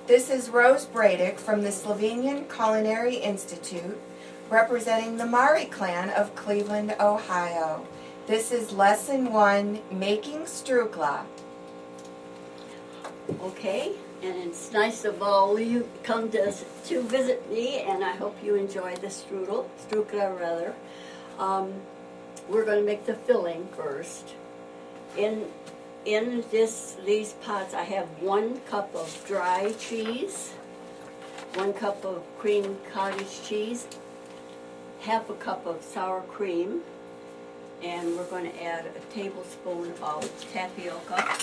This is Rose Braidich from the Slovenian Culinary Institute, representing the Mari clan of Cleveland, Ohio. This is Lesson 1, Making Struklji. Okay, and it's nice of all you come to visit me, and I hope you enjoy the Struklji rather. We're going to make the filling first. In these pots I have 1 cup of dry cheese, 1 cup of cream cottage cheese, half a cup of sour cream, and we're going to add a tablespoon of tapioca.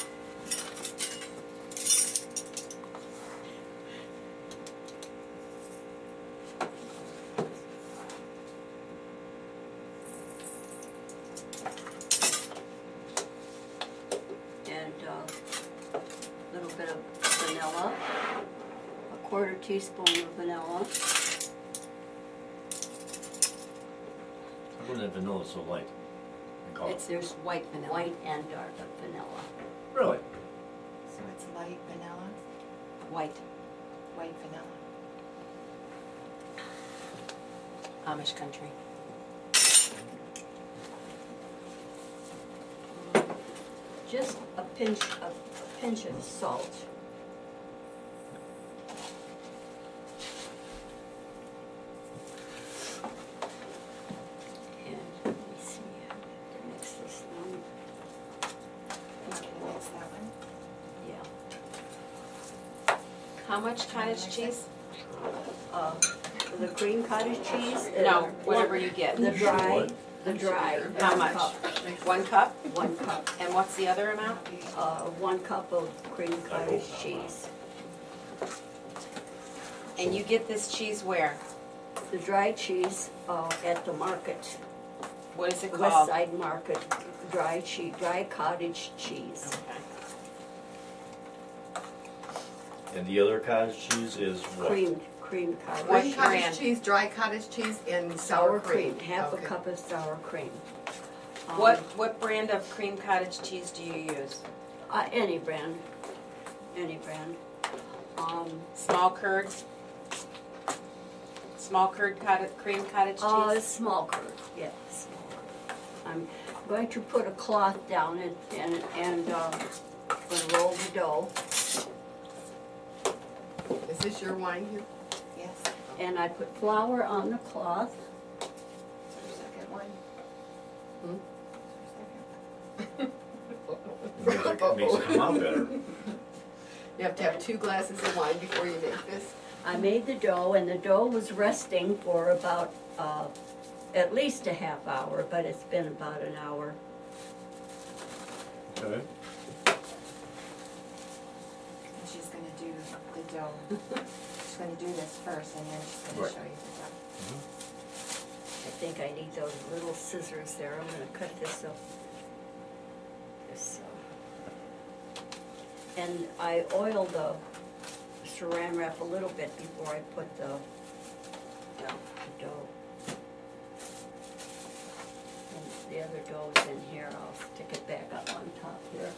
A little bit of vanilla, a 1/4 teaspoon of vanilla. How come that vanilla so light in color? There's white vanilla. White and dark vanilla. Really? So it's light vanilla? White vanilla. Amish country. Just a pinch of salt. And let me see how to mix this now. You can mix that one. Yeah. How much cottage cheese? The cream cottage cheese? No, whatever you get. The dry. What? The dry. How much? 1 cup? 1 cup. And what's the other amount? 1 cup of cream cottage cheese. And you get this cheese where? The dry cheese at the market. What is it West called? Side Market. Dry cottage cheese. Okay. And the other cottage cheese is what? Cream cottage. What Cream brand? cottage cheese, dry cottage cheese, and sour cream. Half Okay. a cup of sour cream. What brand of cream cottage cheese do you use? Any brand. Any brand. Small curd? Small curd cream cottage cheese? Small curd. Yeah, small curd. I'm going to put a cloth down and going to roll the dough. Is this your wine here? Yes. And I put flour on the cloth. Is there a second one? It makes it come out better. You have to have 2 glasses of wine before you make this. I made the dough, and the dough was resting for about at least a half hour, but it's been about an hour. Okay. And she's going to do the dough. She's going to do this first, and then she's going to show you the dough. I think I need those little scissors there. I'm going to cut this up. And I oil the saran wrap a little bit before I put the dough. And the other dough's in here. I'll stick it back up on top here.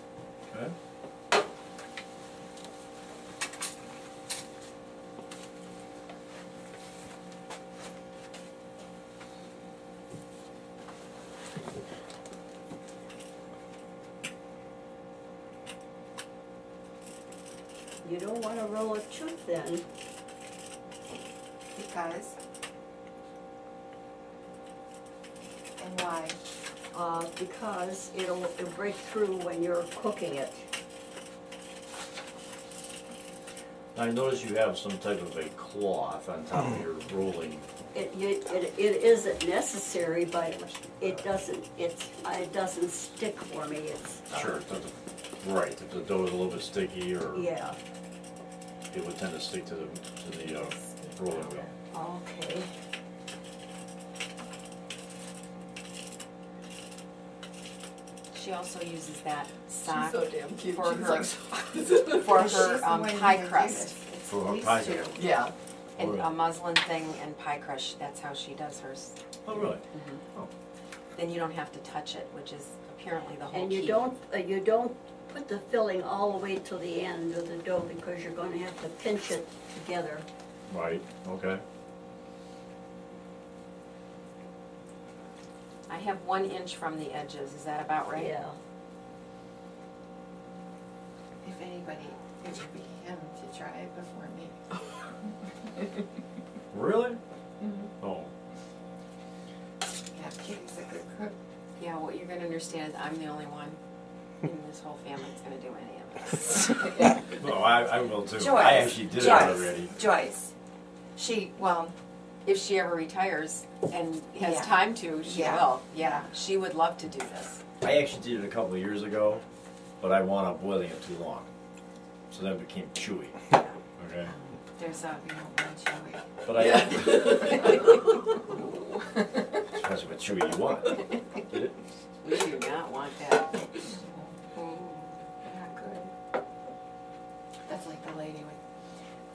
Okay. You don't want to roll it too thin. Because? And why? Because it'll break through when you're cooking it. I notice you have some type of a cloth on top of your rolling. It isn't necessary, but it doesn't stick for me. It's Sure, it doesn't. Right, if the dough is a little bit sticky, or yeah. it would tend to stick to the rolling wheel. Okay. She also uses that She's sock so damn cute. for She's her like, for She's her the one pie who crust. did this. It's For her these pie two. crust. yeah. And a muslin thing and pie crust. That's how she does hers. Oh, really? Mm-hmm. Oh. Then you don't have to touch it, which is apparently the whole And key. you don't put the filling all the way to the end of the dough because you're going to have to pinch it together. Right, okay. I have 1 inch from the edges, is that about right? Yeah. If anybody, it would be him to try it before me. Really? Oh, Yeah, Kitty's a good cook. Yeah, what you're gonna understand is I'm the only one in this whole family that's gonna do any of this. no, I will too. Joyce. I actually did it already. Joyce. She, well, If she ever retires and has Yeah. time to, she Yeah. will. Yeah, she would love to do this. I actually did it a couple of years ago, but I wound up boiling it too long. So then it became chewy. Okay? There's a, we don't want chewy. But I depends what chewy you want. Did it? we do not want that. Not good. That's like the lady with,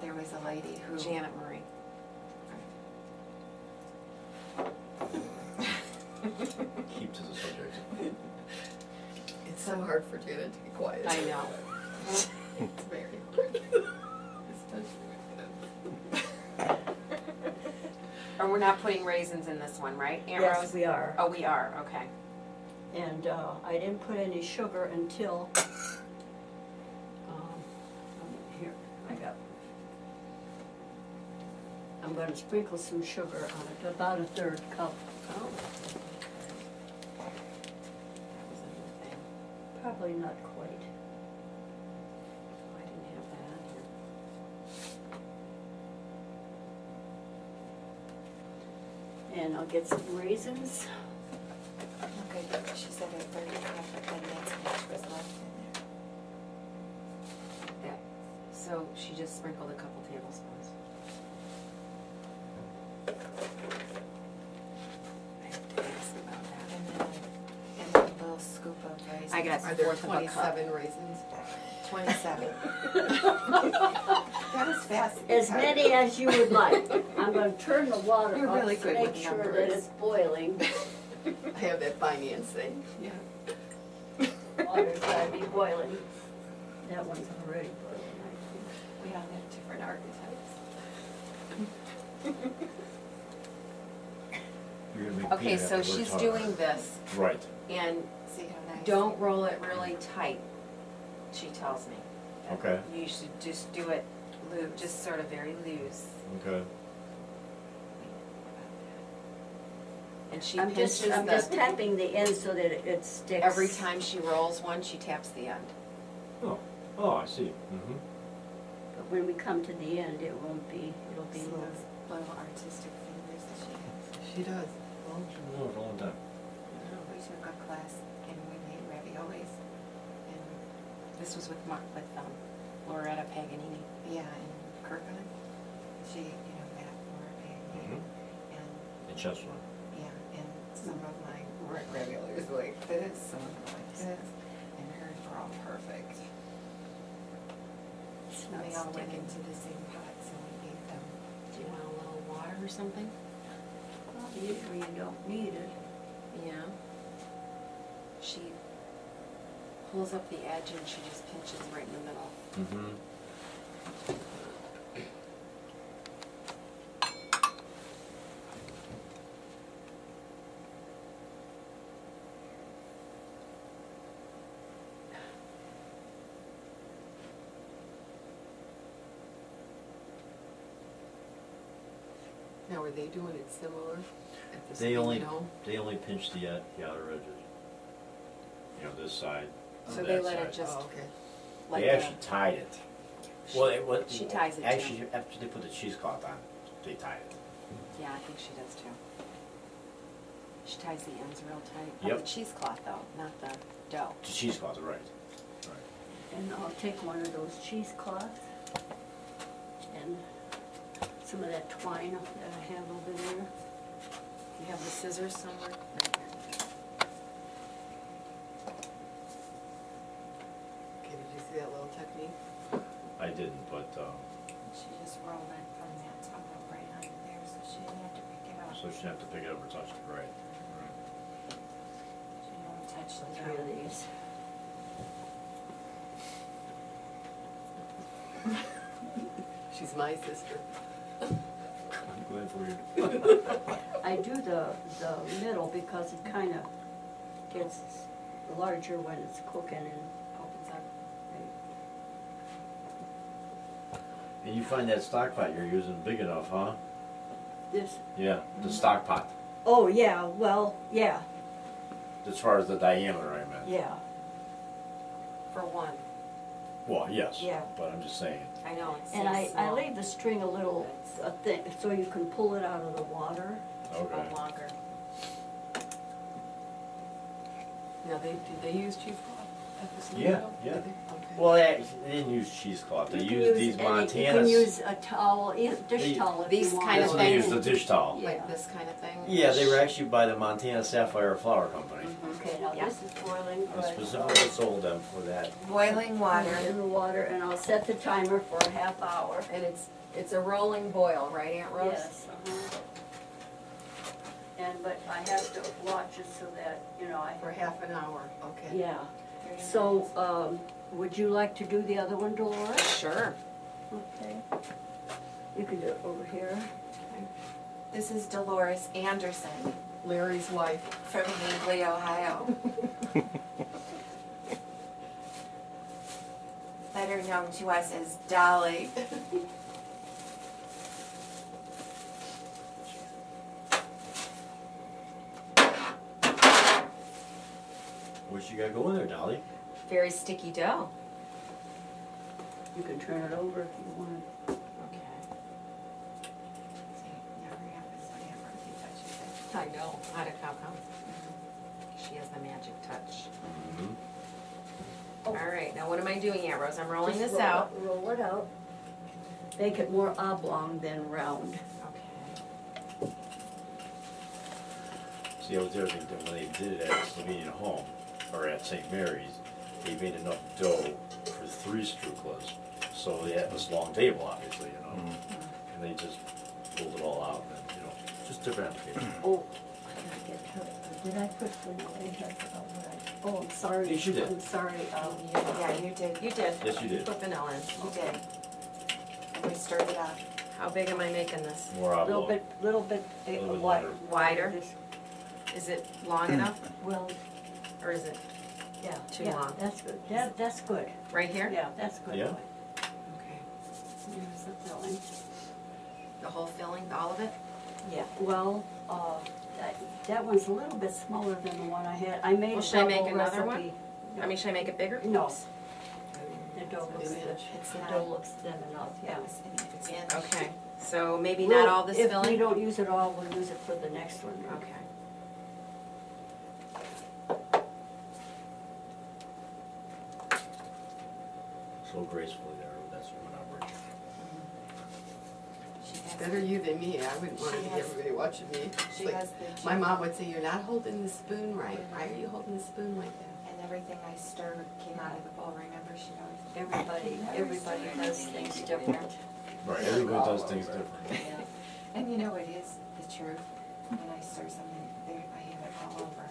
there was a lady who. Janet Murray. Keep to the subject. It's so hard for Janet to be quiet. I know. It's very hard. Especially And we're not putting raisins in this one, right, Aunt Yes, Rose? we are. Oh, we are, okay. And I didn't put any sugar until, here, I got, I'm going to sprinkle some sugar on it, about a 1/3 cup. Oh. That was a new thing. Probably not quite. I didn't have that on here. And I'll get some raisins. Okay, she said a 30 cup, but then that's how much was left in there. That, so she just sprinkled a couple tablespoons. I have to ask about that. And then a little scoop of raisins. I got Are there 1/4 of a cup. 27 raisins? 27. That was fast. As many as you would like. I'm going to turn the water You're up really to good make with sure that numbers. it's boiling. I have that finance thing. Yeah. Water's got to be boiling. That one's already boiling, I think. We all have different archetypes. You're gonna be Okay, peanut so after we're she's talking. doing this, Right. and See how nice? don't roll it really tight, she tells me. Okay. You should just do it just sort of very loose. Okay. And she I'm pinches just the, tapping the end so that it sticks. every time she rolls one, she taps the end. Oh, oh, I see. Mm-hmm. But when we come to the end, it won't be, it'll be See loose. those little artistic fingers that she has. She does. Well, she's been doing it for a long time. We took a class and we made raviolis. And This was with Loretta Paganini. yeah, in Kirkland. She, met Laura Paganini. Mm-hmm. And In Chestnut. yeah, and some of mine weren't raviolis like this, some of them like this. And hers were all perfect. It's And not they all went sticking. into the same pot, so we ate them. Do you want a little water or something? Well, usually you don't need it. Yeah. She pulls up the edge and she just pinches right in the middle. Mm-hmm. Now, are they doing it similar at the They same only dough? pinch the outer edges. This side. So and they that let side. it just, Oh, okay. like They a- actually tied it. Well, she ties it too. Actually, after they put the cheesecloth on, they tied it. Yeah, I think she does too. She ties the ends real tight. Yep. Of the cheesecloth though, not the dough. The cheesecloth, right. And I'll take one of those cheesecloths and some of that twine that I have over there. You have the scissors somewhere? Okay, did you see that little technique? I didn't, but, She just rolled it from that top right under there, so she didn't have to pick it up. so she didn't have to pick it up or touch it, right. She didn't touch the Three of dough. these. my sister. I'm glad for you. I do the middle because it kind of gets larger when it's cooking and Opens up. And you find that stock pot you're using big enough, huh? this. Yeah, the stock pot, Oh, yeah, well, yeah, as far as the diameter, I meant. yeah. For one. Well, yes. Yeah. But I'm just saying. I know, it's so And I small. leave the string a little thin, so you can pull it out of the water. To go Okay. longer. Now, did they use cheesecloth at the Yeah, studio? yeah. Did they? Okay. Well, they didn't use cheesecloth. They You can used use these any- Montanas. You can use a towel, dish They- towel if these you want. kind That's of when they things. used the dish towel. Yeah. Like this kind of thing? Yeah, they were actually by the Montana Sapphire Flower Company. Okay, now Yeah. this is boiling I good. specifically sold them for that. Boiling water. In the water, and I'll set the timer for a half hour. And it's a rolling boil, right, Aunt Rose? Yes, but I have to watch it so that, For half an hour, okay. yeah. So, would you like to do the other one, Dolores? Sure. Okay. You can do it over here. This is Dolores Anderson Larry's wife. from Hinckley, Ohio. Better known to us as Dolly. What you got going there, Dolly? Very sticky dough. You can turn it over if you want. Okay. I know. How come? She has the magic touch. Mm-hmm. All right, now what am I doing, Aunt Rose? I'm rolling Just this out. Roll it out. Make it more oblong than round. Okay. See, I was there thinking when they did it at Slovenian Home, or at St. Mary's, they made enough dough for 3 Struklas. So they had this long table, obviously, and they just pulled it all out, and just different applications. Oh, I gotta get to it. Did I put vanilla? Oh, I'm sorry. Yes, you did. I'm sorry. Yeah, you did. You did. Yes, you did. Put vanilla in. You did. And we stirred it up. How big am I making this? More oblong. Little bit Little bit wide. wider. This- Is it long enough, Well, or is it yeah. Too yeah, long. That's good. That's good. right here? Yeah, that's good. Yeah. Okay. Here's the filling. The whole filling, all of it? Yeah. Well, that one's a little bit smaller than the one I had. I made Well, a should I make double another recipe. I mean, should I make it bigger? No. The dough looks An thin. inch. It's The not- dough looks thin enough, yeah. It's in. Okay, so maybe not all this If we filling? don't use it all, we'll use it for the next one. Okay. So gracefully there, that's when I work. She has- Better you than me. I wouldn't want She to has- be everybody watching me. It's She like, has the my mom would say, "You're not holding the spoon right. Why are you holding the spoon like that?" And everything I stirred came out of the bowl, remember? She always. Everybody does things different. Right, everyone does things different. Yeah. And you know, it is the truth. When I stir something, there, I have it all over.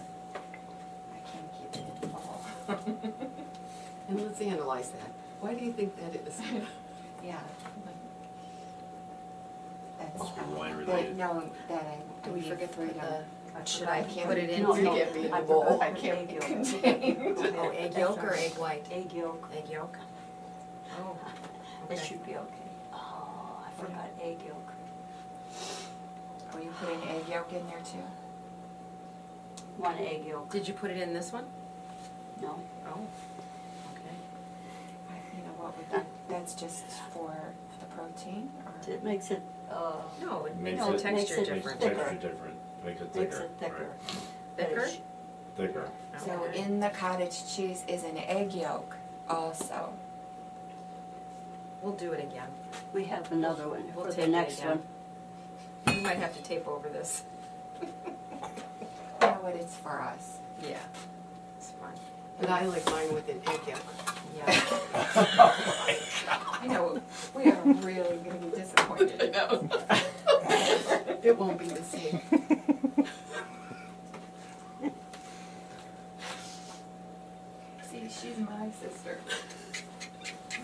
I can't keep it in the bowl. And let's analyze that. Why do you think that is? Yeah. That's. Must be wine that- related. No, that I. Do we need forget to put freedom. Should I can't- put it in? No, You no. can't be in I the bowl. forgot I to can't egg be yolk. contained. Oh, egg That's yolk all or right. egg white? Egg yolk. Egg yolk. Oh, It okay. should be okay. Oh, I forgot egg yolk. Oh, you put an egg yolk in there too? 1 egg yolk. Did you put it in this one? No. Oh, okay. You know, what would that, that's just for the protein or? It makes it, No, it Makes makes it- the texture makes it Makes different. the thicker. texture different, makes it thicker. makes it thicker. right. But it Thicker? sh- Thicker. So Okay. in the cottage cheese is an egg yolk also. We'll do it again. We have another one We'll for take the it next again. one. We might have to tape over this. You know what, it's for us. Yeah, it's fine. But I like mine with an egg yolk. Yeah. I know, we are really gonna be disappointed. know. It won't be the same. See, she's my sister.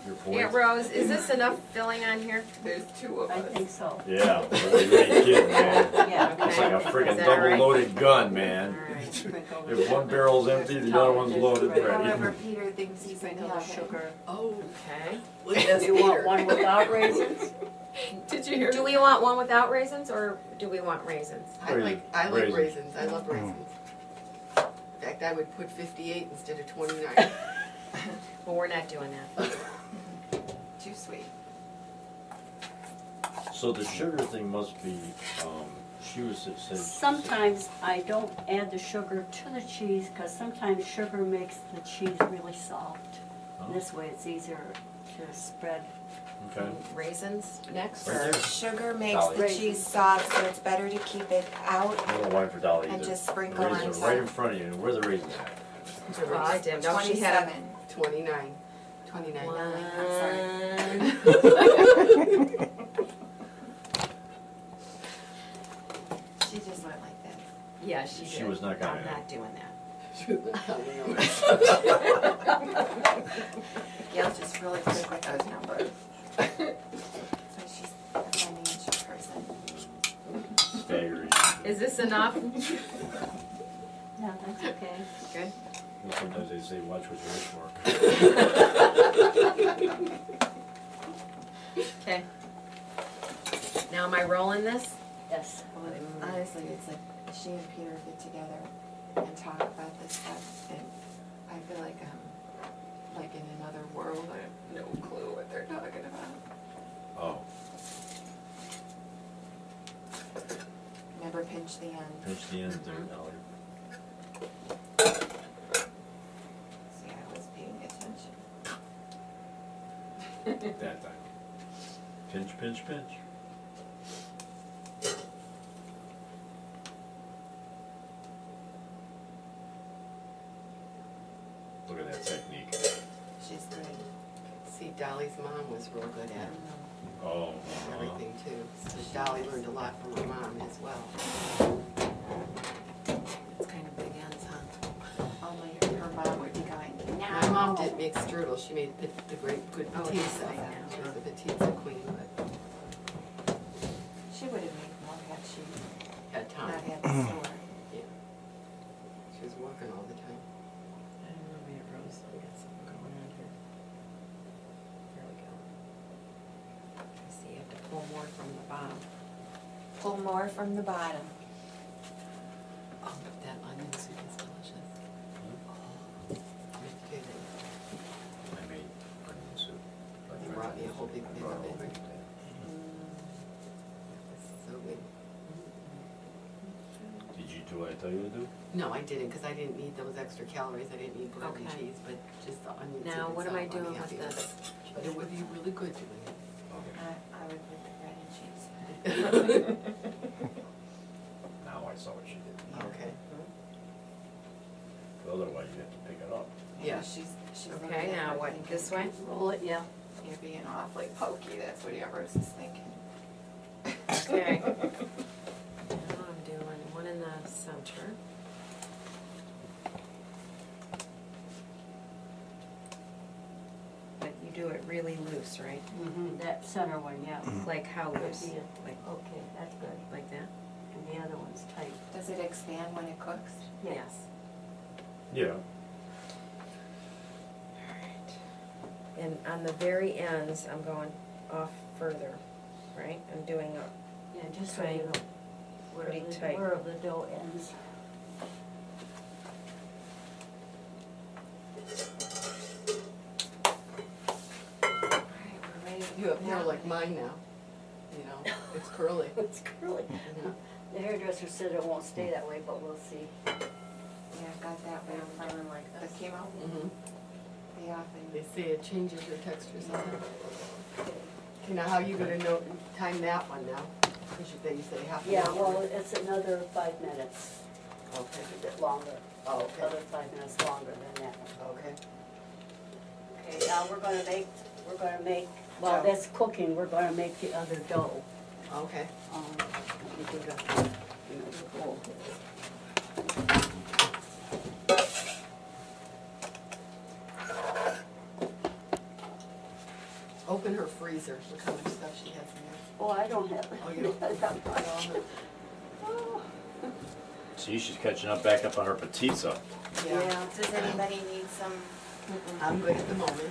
your point. Aunt Rose, is this enough filling on here? There's two of I us. think so. Yeah, you ain't kidding, man. Yeah. It's like a Is freaking that all right? double-loaded gun, man. Alright. Sprinkle If one barrel's empty, the other one's loaded However, ready. Peter thinks he's in Sprinkle the heaven. sugar. Oh, Okay. look at Do you want one without raisins? Did you hear? Do we want one without raisins or do we want raisins? I like Raisins. raisins. I love raisins. In fact, I would put 58 instead of 29. Well, we're not doing that. Too sweet. So the sugar thing must be, it said. Sometimes I don't add the sugar to the cheese because sometimes sugar makes the cheese really soft. Oh, This way it's easier to spread. okay. Raisins next? Right or- there. Sugar makes Dolly. the cheese soft, so it's better to keep it out A little wine for Dolly. and either. just sprinkle on Raisins top. right in front of you, and where are the raisins at? Oh, I didn't know she had 27. 29. 29. I'm sorry. She just went like this. Yeah, she did. She was not gonna- I'm not doing that. Gail's just really quick with those numbers. So she's a financial person. Staggering. Is this enough? No, that's okay. Good. And sometimes they say, watch what you wish for. Okay. Now am I rolling this? Yes. Honestly, it's like she and Peter get together and talk about this stuff, and I feel like I'm like in another world. I have no clue what they're talking about. Oh, Remember, pinch the end. pinch the end there, Mhm. Dolly. See, I was paying attention. That time. Pinch, pinch, pinch. Look at that technique. She's great. See, Dolly's mom was real good at Oh. everything too. So Dolly learned a lot from her mom as well. It's kind of big ends, huh? Only her mom would be going, no. My mom didn't make strudel. She made the great good Oh, pizza. yes, I know. She was a pizza queen, but She would have made more had she had not time. had the store. She was working all the time. I don't know, Aunt Rose, we got something going on here. There we go. I see, you have to pull more from the bottom. Pull more from the bottom. Oh, that onion soup is delicious. Oh, you I made onion soup. brought me a whole big thing of it. It's so good. Did you do what I tell you to do? No, I didn't, because I didn't need those extra calories. I didn't need bread and Okay. cheese, but just the onion soup Now, what am I itself, I'm doing with happy this? it. But it would be really good doing it. Okay. I would put the bread and cheese. Now I saw what she did. Okay. Otherwise you have to pick it up. Yeah. She's looking Okay, at now her what, thinking, this way? Roll it, yeah. You're being awfully pokey, that's what Ambrose is thinking. Okay. Now I'm doing one in the center. But you do it really loose, right? Mm-hmm. That center one, yeah. Like how loose? Yeah. Like, Okay, that's good. like that? And the other one's tight. Does it expand when it cooks? Yes. Yeah. Alright. And on the very ends, I'm going off further, right? I'm doing a, Yeah, just so you know where Pretty the, tight. where the dough ends. Alright, we're ready to You have cook hair now. like mine now. You know, it's curly. It's curly. The hairdresser said it won't stay that way, but we'll see. Yeah, I've got that way I'm from doing like the this. chemo. Mm-hmm. They often, They say it changes your texture sometimes. Okay, now how you gonna know, time that one now? Because they say half an Yeah, hour. well, it's another 5 minutes, Okay, a bit longer. oh, okay, Another 5 minutes longer than that one. okay. Okay, now we're gonna make, while Dough. that's cooking, we're gonna make the other dough. Okay. Let me do the bowl. open her freezer, look how much stuff she has in there. Oh, I don't have it. Oh, you don't? That much. Oh, See, she's catching up back up on her pizza. yeah, Does anybody need some? I'm good at the moment.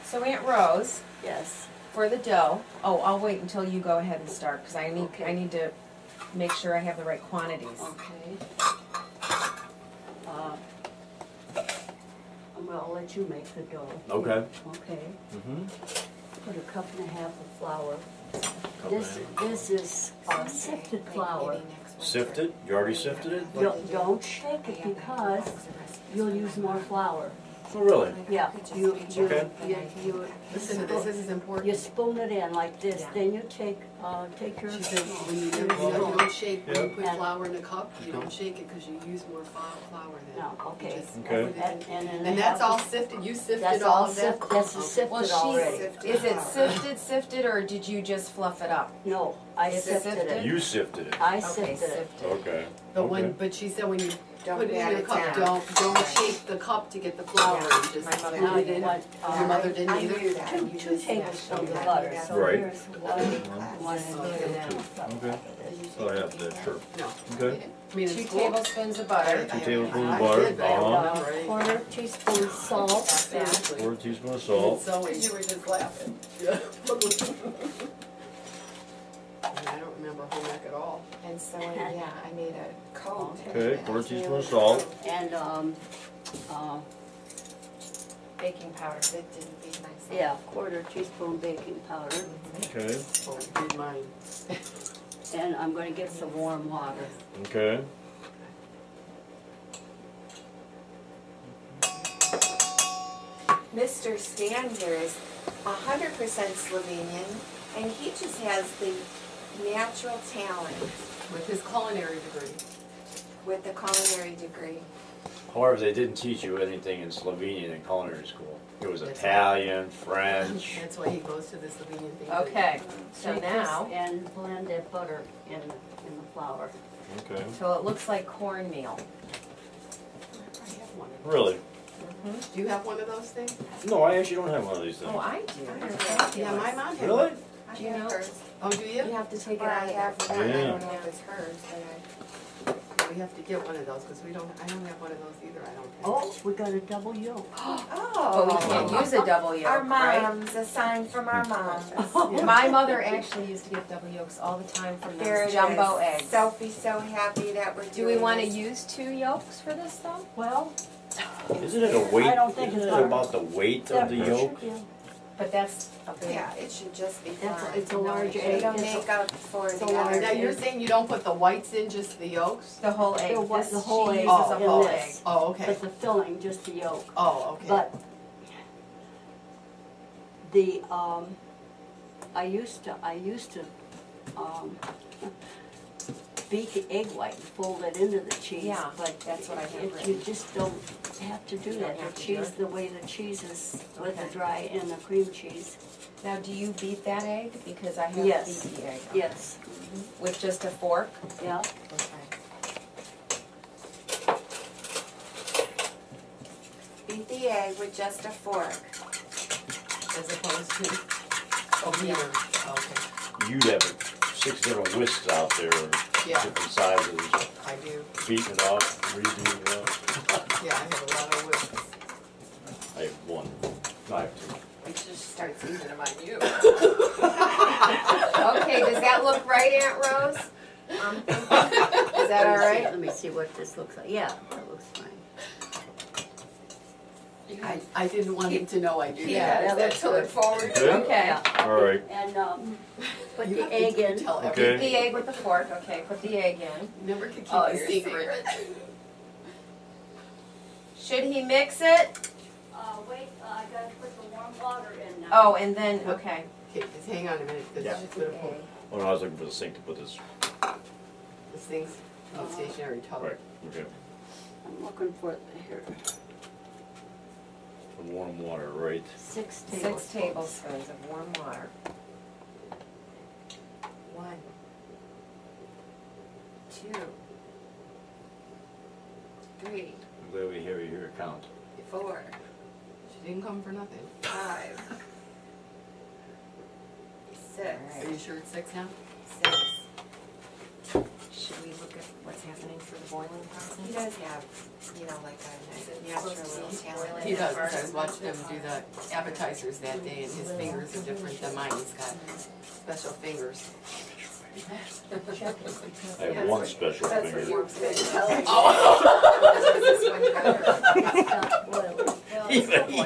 So Aunt Rose, Yes. for the dough, oh, I'll wait until you go ahead and start, because I Okay. need to make sure I have the right quantities. Okay. Well, I'll let you make the dough. Okay. Okay. Mm-hmm. Put a cup and a half of flour. Cup and a half. This is sifted flour. Maybe next winter. Sifted? You already sifted it? Don't shake it because you'll use more flour. Oh, really? Yeah, you Okay. Listen to this is you important. spoon it in like this, Yeah. then you take your. She says when you your don't shake, when you Yep. put And- flour in a cup, you don't shake it because you use more flour then. No, You okay. just Okay. put it in. And And that's all sifted, you sifted That's all all of that? sifted, that's Okay. sifted Well, already. is it sifted, or did you just fluff it up? No, I Is it sifted sifted? it. You sifted it. I Okay, sifted it. sifted. Okay. But when, Okay. but she said when you Don't put it pat in a it cup, down. don't shake the cup to get the flour, Yeah, you just. my mother Now put it you in. want, Your mother didn't I either? knew that. two You just- tablespoons yeah, of butter, that's so Right. here's one Spoon and a- Okay. Oh, I have that, sure. No. Okay. I mean, in 2 school, tablespoons of I- butter. I- Two tablespoons I of butter, did, but I don't uh-huh. remember anything. quarter teaspoon salt. Seriously. 4 teaspoons of And salt. so you were just laughing. Yeah. And I don't remember home ec at all. And so, yeah, I made a coat. Okay, 1/4 teaspoon of salt. And, Baking powder. It didn't beat myself. yeah, quarter teaspoon baking powder. Okay. Oh, I did mine. And I'm gonna get some warm water. Okay. Mr. Stan here is 100% Slovenian, and he just has the natural talent With his culinary degree. with the culinary degree. However, they didn't teach you anything in Slovenian in culinary school. It was That's Italian, French. That's why he goes to the Slovenian thing. Okay, so Take this now, and blend that butter in the flour. Okay. so it looks like cornmeal. I have one. Really? Do you have one of those things? No, I actually don't have one of these things. Oh, I do. Yeah, my mom had Really? one. Do you know? Oh, do You you? have to take it Or I out of have there. one, I Yeah. don't know if it's hers, but We have to get one of those because I don't have one of those either, I don't think. Oh, we got a double yolk. But we can't use a double Our yolk, right? moms, a sign from our moms. My mother actually used to get double yolks all the time from There those it jumbo is. eggs. Sophie's so happy that we're doing Do we want to this. use 2 yolks for this though? Well, Isn't it a weight? I don't think Isn't it's it hard. about the weight of the yolk? But that's a big. Yeah, it should just be That's, fine. it's a large They egg. don't It's make up for it's a the large other. Now, you're saying you don't put the whites in, just the yolks? The whole egg. The whole- This, the whole she egg uses a in whole this. egg. Oh, okay. But the filling, just the yolk. Oh, okay. But the, I used to beat the egg white and fold it into the cheese. Yeah, But that's what I have You written. just don't have to do You that. don't have The to do cheese, it? the way the cheese is with the Okay. dry and the cream cheese. Now, do you beat that egg? Because I have Yes. beat the egg. Yes, With just a fork? yeah. Okay. Beat the egg with just a fork. As opposed to, oh, Yeah. beater. Okay, You'd have 6 different whisks out there, Yeah. different sizes, I do. beating it up, redoing it up. Yeah, I have a lot of whisks. I have 1. No, I have 2. I just start using them on you. Okay, does that look right, Aunt Rose? Is that all right? Let me see what this looks like. Yeah, that looks fine. I didn't want him to know I do Yeah, that. that Is to look forward to? Good? Okay. Yeah. All right. And put You the have egg to in. tell Okay. Beat everything. the egg with the fork. Okay, put the egg in. Never could keep Oh, a your secret. Should he mix it? Wait, I gotta put the warm water in now. Oh, and then, okay. Okay, just hang on a minute, because Yeah. she's gonna pull Oh, no, I was looking for the sink to put this. this thing's in the stationary tub. Right, okay. I'm looking for it here. Some warm water, right? 6 tablespoons. 6 tablespoons of warm water. 1, 2, 3, I'm glad we hear you here count. 4, She didn't come for nothing. 5, 6. Are you sure it's 6 now? 6. Should we look at what's happening for the boiling process? He does have, you know, like a Yeah, supposed sure to be will. talent. He does, because I was watching him do the appetizers that day, and his fingers are different than mine. He's got special fingers. I have one special That's what finger. you were saying. Even he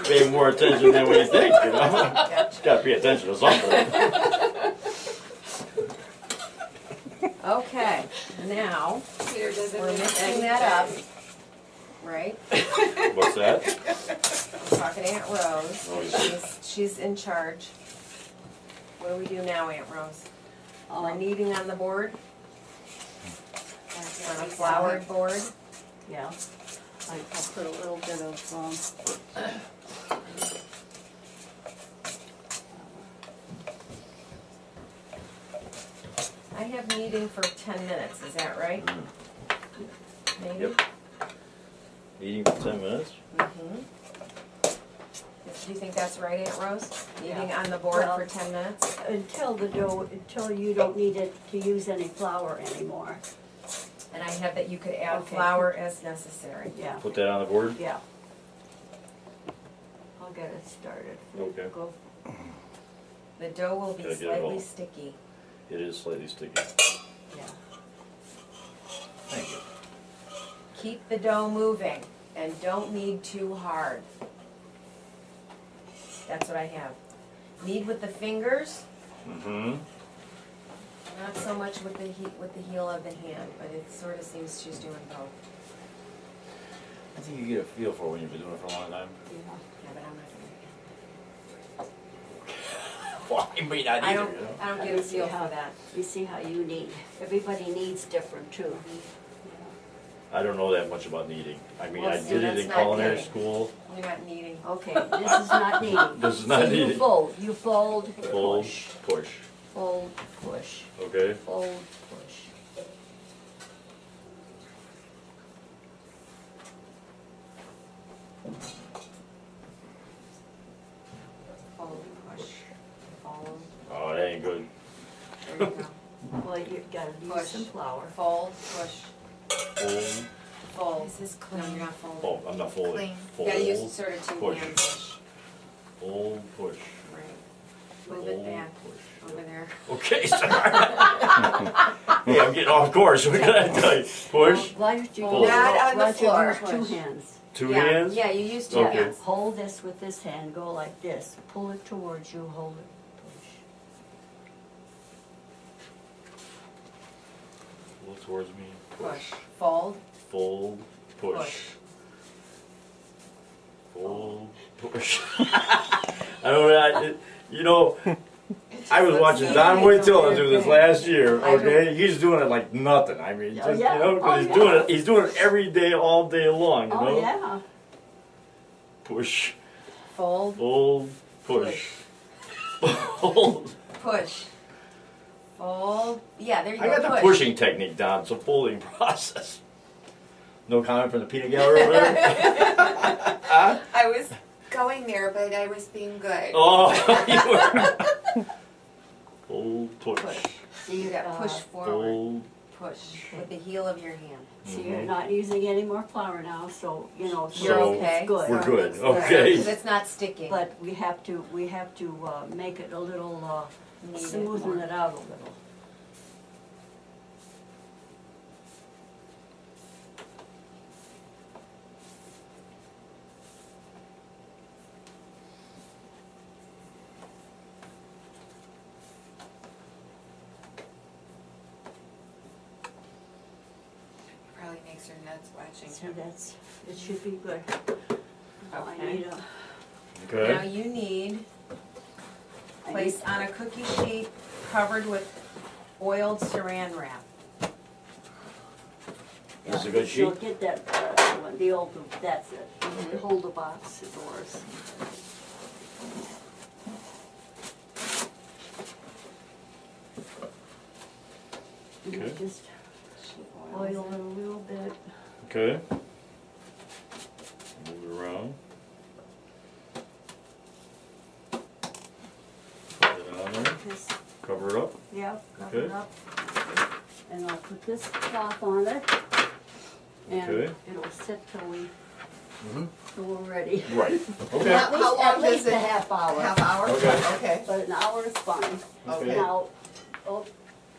pay more attention than we think, you know? Gotta pay attention to something. Okay, now, Peter doesn't we're miss mixing anything. that up, right? What's that? I'm talking to Aunt Rose. Oh, yeah. She's in charge. What do we do now, Aunt Rose? We're kneading on the board, on a floured board. Yeah, I'll put a little bit of, I have kneading for 10 minutes, is that right? Maybe? Yep. Eating for 10 minutes? Mm-hmm. Do you think that's right, Aunt Rose? Kneading Yeah. on the board Well- for 10 minutes? until the dough, until you don't need it to use any flour anymore. And I have that you could add Okay. flour as necessary. Yeah, Put that on the board? yeah. I'll get it started. Okay. Go. The dough will be Gotta get it slightly all. sticky. It is slightly sticky. Yeah. Thank you. Keep the dough moving and don't knead too hard. That's what I have. Knead with the fingers, Mm-hmm. not so much with the heel of the hand, but it sort of seems she's doing both. I think you get a feel for it when you've been doing it for a long time. Yeah. Yeah, but I'm not doing Well, I may not it. I either, don't, you know? I don't get a feel for that. You see how you knead. Everybody needs different too. I don't know that much about kneading. I mean, Well, I see, did it that's in not culinary kneading. school. You're not kneading. Okay, this is not kneading. This is not So kneading. you fold, Fold, push, push. fold, push, Okay? fold, push. Fold, push, fold. Oh, that ain't good. There you go. Well, you gotta use Push. some flour. Fold, push, Fold. fold. This is No, clean. you're not folding. Oh, I'm not folding. Clean. You gotta use sort of two push. hands. Fold, push. Right. Move it Fold, back push. over there. Okay, sorry. Hey, I'm getting off course. What can I tell you? Push. Well, why don't you, Fold. Not on the why don't you floor. use two Push. hands? Two Yeah, hands? Yeah, you use two Okay. hands. Hold this with this hand, go like this, pull it towards you, hold it, push. Look towards me. Push. Fold, Fold, push. Push. Fold, push. I don't know. You know, I was watching Don Wojtyla do this last year. Okay, he's doing it like nothing. I mean, Oh, just, yeah. you know, Oh, because he's yeah. doing it. He's doing it every day, all day long. You know. Oh, yeah. Push, fold, fold, push. Fold. push. Fold. Yeah, there you I go. got the push. pushing technique down. It's a folding process. No comment from the peanut gallery over there. I was going there, but I was being good. Oh, you were. Fold, push. Push. So See, you got push forward, Fold. push with the heel of your hand. So you're not using any more flour now, so, you know, so You're So, okay. it's good. We're good. Because Okay. it's not sticking. But we have to make it a little, Knead it smoothen more. it out a little. Probably makes her nuts watching. See, that's, it should be good. Now I Okay. need a, Okay. Now you need, I place need- on a cookie sheet covered with oiled saran wrap. This is a good She'll sheet? get that, one, the old, that's it. Hold the box of doors. And Okay. just oil it a little bit. Okay. Move it around. have covered Okay. up. And I'll put this cloth on it. And Okay. it'll sit till Mhm. we're ready. Right, okay. How long At does least it? a half hour. Half hour? Okay. Okay. But an hour is fine. Okay. Now, oh,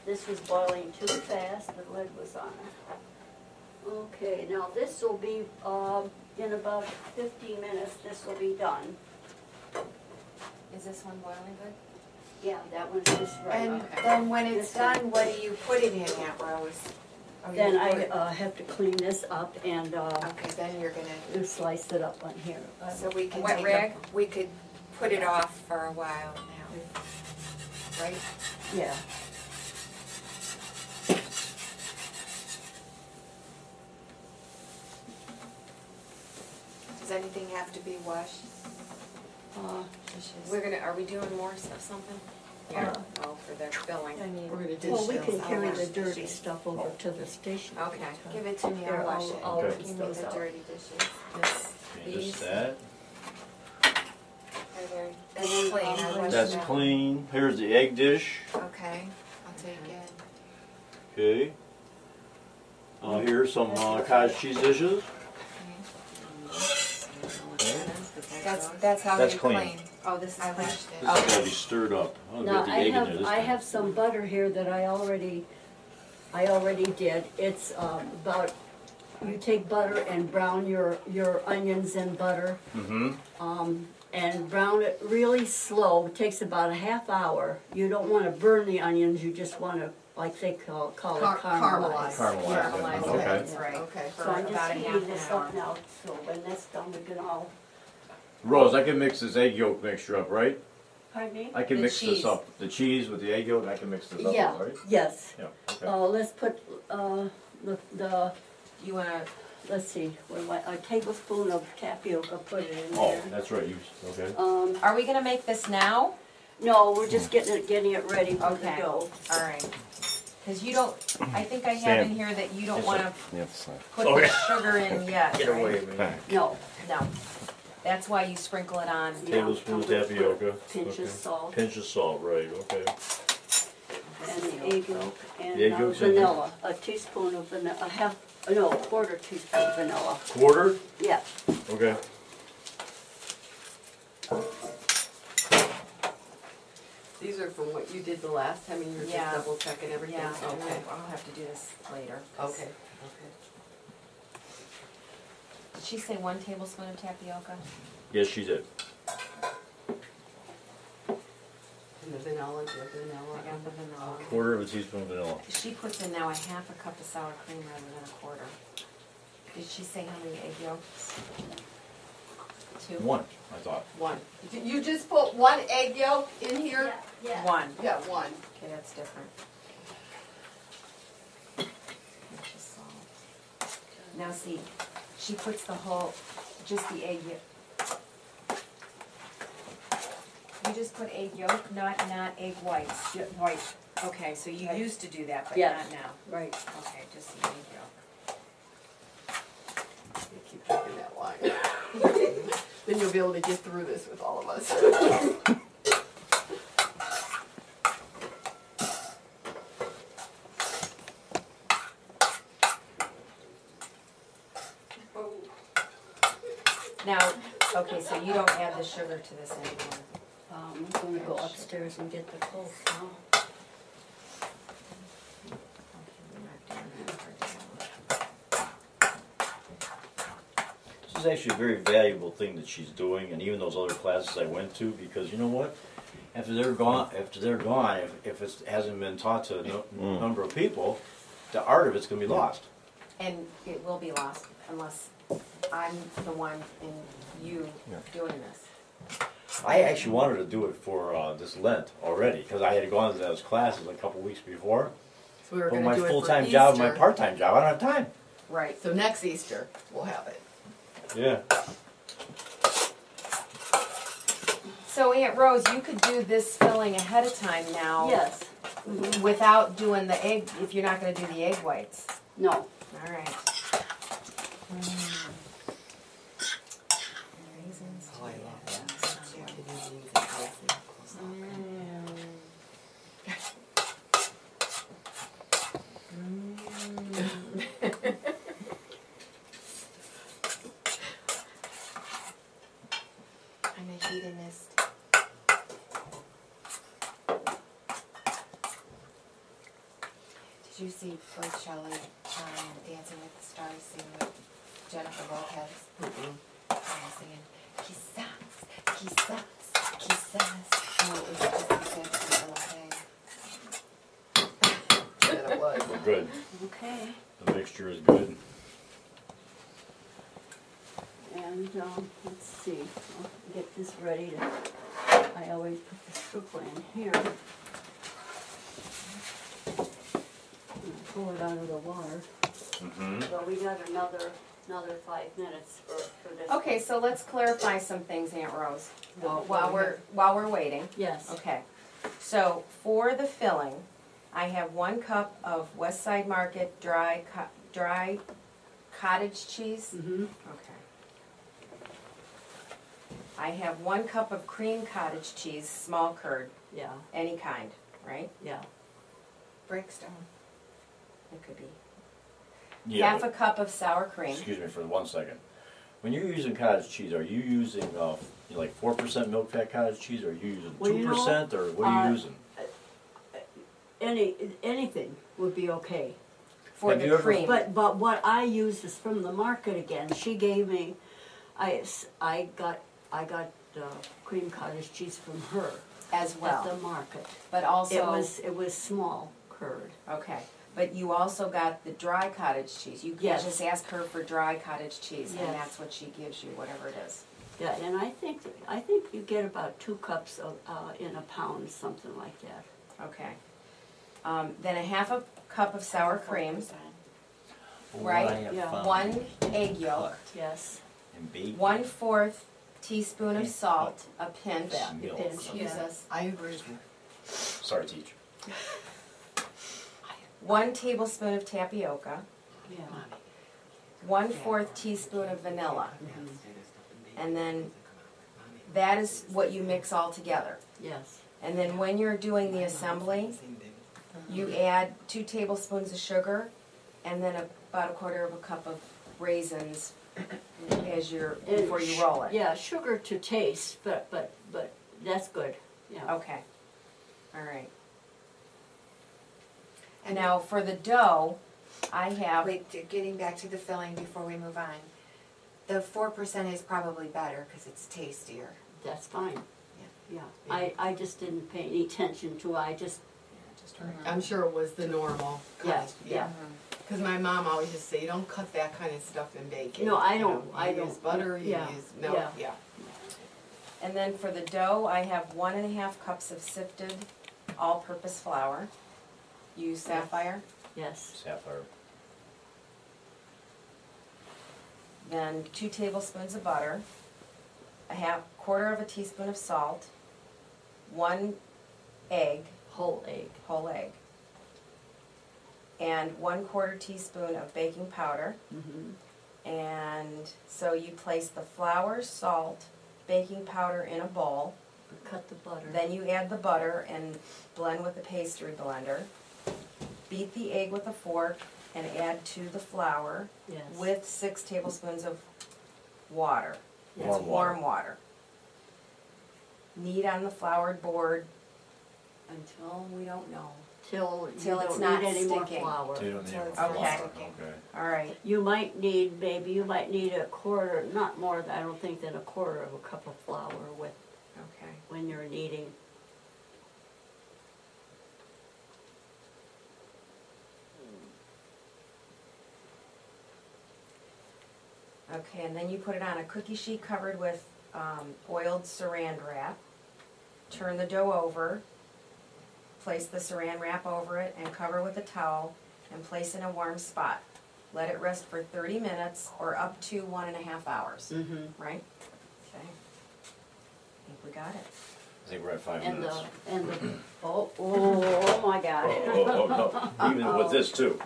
this was boiling too fast, the lid was on it. Okay, now this will be, in about 15 minutes, this will be done. Is this one boiling good? Yeah, that one's just right. And Okay. then when it's This one. done, what do you put it in, Aunt Rose? Oh, you Then put it- I have to clean this up and Okay, then you're gonna, slice it up on here. so we can Wet take rag? we could put it off for a while now, right? Yeah. Does anything have to be washed? Are we doing more of something? Yeah. Oh, for their filling. I mean, We're gonna do Well, we shells. can carry I'll the wash dirty dishes. stuff over to the station. Okay. Give it to me, Here, I'll wash it. I'll Okay. rinse Give me those the out. dirty dishes. This, And these, just that. Are there, And it's then, clean, I washed That's them. clean. Here's the egg dish. Okay, I'll take it. Okay. Here's some cottage cheese dishes. That's how That's you clean. clean. oh, this is I clean. washed it. This has gotta be stirred up. Oh, Now, got the egg in there this I time. have some butter here that I already did. It's about, you take butter and brown your onions in butter, Mm-hmm. and brown it really slow. It takes about a half hour. You don't wanna burn the onions, you just wanna, like they call it caramelize. Caramelize. Caramelized. Caramelized, Okay. that's right. Okay. So I'm For just about a half heating an this hour. up now, so when that's done, we can all, Rose, I can mix this egg yolk mixture up, right? pardon me? I can The mix cheese. this up. The cheese with the egg yolk, I can mix this up, Yeah, right? yes. Yeah, okay. Let's put, the You wanna, let's see, a tablespoon of tapioca, put it in Oh, there. that's right, you, okay. are we gonna make this now? No, we're just getting it ready for the Okay. dough. All right. Cause you don't, I think I have Sam. in here that you don't wanna Yes, put Oh, the yeah. sugar in yet, right? No, No. That's why you sprinkle it on. Tablespoon I'm gonna put tapioca. Pinch Okay. of salt Pinch of salt, right, okay. and the egg yolk and The egg yolk's in here? vanilla. A teaspoon of vanilla, a quarter teaspoon of vanilla. Quarter? Yeah, Okay. These are from what you did the last time, and you're just Yeah. double checking everything? Yeah, Okay. I'll have to do this later. Okay. Did she say 1 tablespoon of tapioca? Yes, she did. And the vanilla, the vanilla. I got the vanilla. Quarter of a teaspoon of vanilla. She puts in now a half a cup of sour cream rather than a quarter. Did she say how many egg yolks? 2? One, I thought. One. You just put one egg yolk in here? yeah. 1. Yeah, one. Okay, that's different. Pinch of salt. Now see, she puts the whole, just the egg yolk. You just put egg yolk, not egg whites. Yeah, right, Okay, so you Okay. used to do that, but Yes. not now. right. Okay, just the egg yolk. You keep drinking that wine. Then you'll be able to get through this with all of us. Now, okay, so you don't add the sugar to this anymore. I'm gonna go upstairs and get the coke now. This is actually a very valuable thing that she's doing, and even those other classes I went to, because you know what? After they're gone, if it hasn't been taught to a number of people, the art of it's going to be lost. And it will be lost unless I'm the one and you doing this. I actually wanted to do it for this Lent already, because I had gone to those classes a couple weeks before. So we were But gonna my do it for full-time job, my Easter. part-time job, I don't have time. Right. So next Easter, we'll have it. Yeah. So Aunt Rose, you could do this filling ahead of time now. Yes, Without doing the egg, if you're not gonna do the egg whites. no, All right. Raisins. Oh, I love that. Did you see Bruce Shelley Dancing with the Stars scene with Jennifer Lopez? And they're singing, quizás, quizás, quizás. And it was just a sexy little thing. Yeah, it was. We're good. Okay, The mixture is good. and, let's see, I'll get this ready to, I always put the Struklji in here. And pull it out of the water. Mm-hmm. So we got another 5 minutes for this. Okay, so let's clarify some things, Aunt Rose, Well, while we're waiting. Yes. Okay, so for the filling, I have 1 cup of West Side Market dry cottage cheese. Mm-hmm. Okay. I have 1 cup of cream cottage cheese, small curd, Yeah, any kind, right? yeah. Brickstone. It could be. Yeah, Half a cup of sour cream. excuse me for 1 second. When you're using cottage cheese, are you using like 4% milk fat cottage cheese, or are you using Well, 2%, or what are you using? Anything would be okay. For Have the you ever- cream. But what I use is from the market again. She gave me, I got cream cottage cheese from her as at well, the market. but also, It was small curd. okay, but you also got the dry cottage cheese. You can Yes. just ask her for dry cottage cheese, Yes. and that's what she gives you, whatever it is. Yeah, and I think you get about 2 cups of in a pound, something like that. Okay. Then a half a cup of sour cream, 4%. right? I have Yeah. found 1 egg yolk, Yes. in bacon, 1/4 teaspoon of Yeah. salt, a pinch. Yeah, milk. Excuse Yeah. us. I agree. Sorry, teacher. 1 tablespoon of tapioca, Yeah. 1/4 teaspoon of vanilla, and then that is what you mix all together. Yes. And then when you're doing the assembly, you add 2 tablespoons of sugar, and then about a 1/4 cup of raisins before you roll it. Yeah, sugar to taste, but that's good. Yeah. Okay. All right. And now for the dough, I have, Wait, getting back to the filling before we move on. The 4% is probably better because it's tastier. That's fine. Yeah. Yeah. I just didn't pay any attention to it. I just I'm sure it was the normal. Yeah, yeah. Because my mom always used to say, you don't cut that kind of stuff in baking. No, I You know, don't. I You use don't. butter, you Yeah, use milk, yeah. yeah. and then for the dough, I have 1½ cups of sifted all-purpose flour. Use Sapphire. yes. Sapphire. Then 2 tablespoons of butter, a 1/4 teaspoon of salt, 1 egg, Whole egg. whole egg, and 1/4 teaspoon of baking powder. Mm-hmm. And so you place the flour, salt, baking powder in a bowl. Cut the butter. Then you add the butter and blend with the pastry blender. Beat the egg with a fork and add to the flour Yes. with 6 tablespoons of water. Yes. It's warm water. Knead on the floured board until we don't know. Till Till you it's don't not need any more sticking. flour. So you don't need Until it's flour. Okay. sticking. Okay. All right. You might need a 1/4, not more. I don't think than a 1/4 cup of flour with Okay. when you're kneading. Okay, and then you put it on a cookie sheet covered with oiled saran wrap. Turn the dough over, place the saran wrap over it and cover with a towel and place in a warm spot. Let it rest for 30 minutes or up to 1½ hours, Mm-hmm. right? Okay. I think we got it. I think we're at 5 And minutes. oh my God. Oh, no. Even with this too.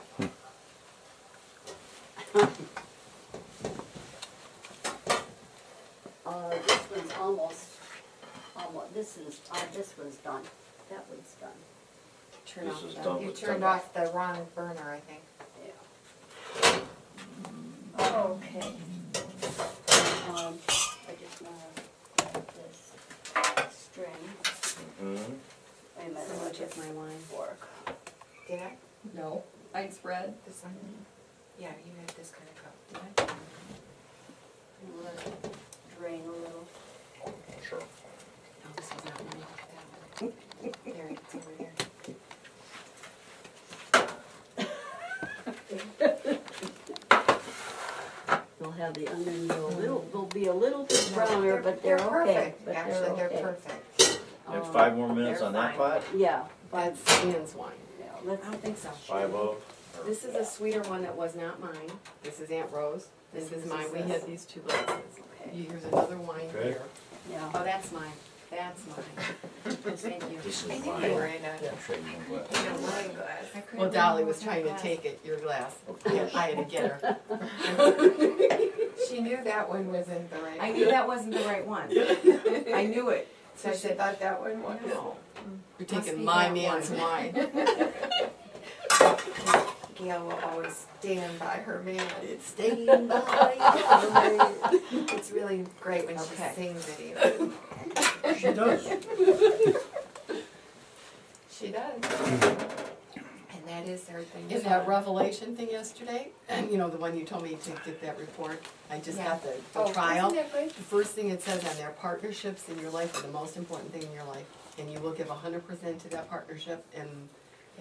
This one's almost, this one's done. That one's done. Turn This off is the- done. You turned off the wrong burner, I think. Yeah. Okay. I just wanna grab this string. Mm-hmm. Wait a minute, So let me much get of my wine. fork. Did I? No. I'd spread. This one? Yeah, you had this kind of cup. And let it drain a little. Sure. Oh, this is not mine. There, it's over there. They'll have the onions they'll be a little bit browner, but they're okay. perfect. But Actually, they're okay. perfect. And 5 more minutes they're on that fine. pot? Yeah, That's Ann's wine. yeah, I let's, don't think so. 5 up? This is a sweeter one that was not mine. This is Aunt Rose. This is mine. We this. had these 2 glasses. Okay. Here's another wine Okay. here. yeah. Oh, that's mine. That's mine. Thank you. This is I think mine. they were in a, Yeah, trade one glass. in a wine glass. I couldn't Well, Dolly remember was what trying to that take it, your glass. course. I had to get her. She knew that one wasn't the right I one. knew that wasn't the right one. I knew it. So she thought that one was. No. You're Must taking be my that man's one. wine. Gail will always stand by her man. Staying by It's really great when Okay. she sings it even. She does. She does. And that is her thing. In that Revelation thing yesterday, and you know, the one you told me to get that report, I just Yeah. got the Oh, trial. isn't that great? The first thing it says on there, partnerships in your life are the most important thing in your life. And you will give 100% to that partnership, and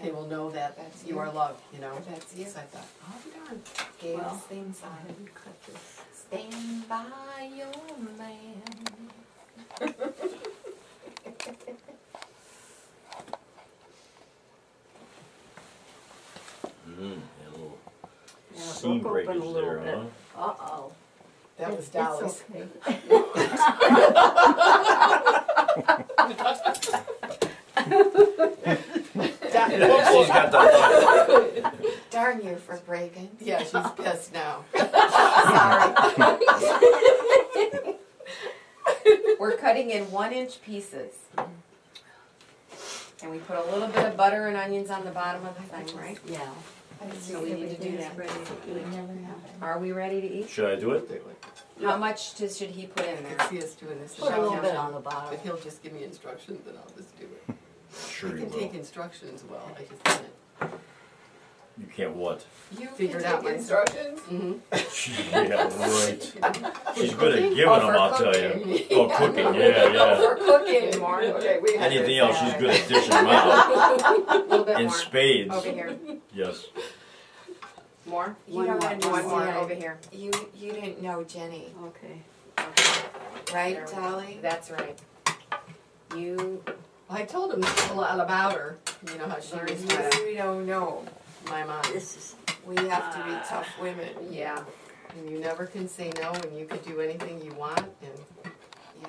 they will know that That's you you. are loved, you know? That's you. So I thought, I'll be darned. Gail's Well, theme Go ahead song. and cut this. Stand by your man. A little Yeah, seam broke open a breakage little there, bit. huh? Uh-oh. That was It's Dolly's. okay. She's got the Darn you for breaking. Yeah, she's pissed now. Sorry. We're cutting in 1-inch pieces. And we put a little bit of butter and onions on the bottom of the thing, right? Yeah. So we need to do that. Ready to eat. Are we ready to eat? Should I do it? How much should he put in I there? can see us doing this. Put a little now. bit on the But bottom. he'll just give me instructions and I'll just do it. Sure I you can will. take instructions well, I just can't. You can't what? You Figured can out take my- instructions. Mm-hmm. Yeah, right. She's good at giving Oh, them, for I'll tell cooking. you. Oh, cooking, yeah, yeah. For cooking more. Okay, we have Anything this else, she's guy. good at dishing them out. A little bit In more. spades. Over here. Yes. More? You One don't more. understand. One more over here. You didn't know Jenny, Okay. right, There we go. Dolly? That's right. You, I told him a lot about her, you know how she was kind of We don't know. my mom. This is, We have to be tough women. yeah. And you never can say no, and you could do anything you want, and Yeah.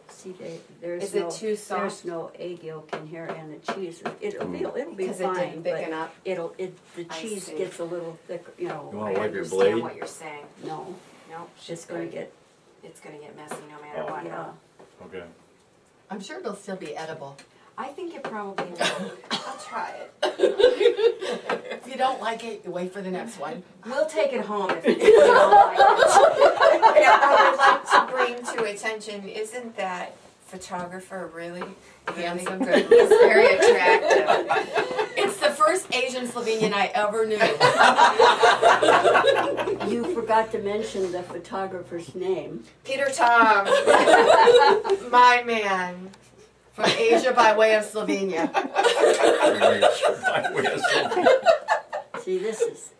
see, there's Is no, it too soft? there's no egg yolk in here and the cheese, it'll be Because it fine, didn't but thicken up? the I cheese see. gets a little thicker, you You know, wanna I wipe your understand blade? what you're saying. no, No, it's gonna get, it's gonna get messy no matter Oh. what. yeah. Okay. I'm sure it'll still be edible. I think it probably will. I'll try it. If you don't like it, you wait for the next one. We'll take it home if you don't like it. Yeah, I would like to bring to attention, isn't that photographer really Handsome. good? He's very attractive. It's the first Asian Slovenian I ever knew. You forgot to mention the photographer's name. Peter Tom, my man. From Asia by way of Slovenia. See, this is,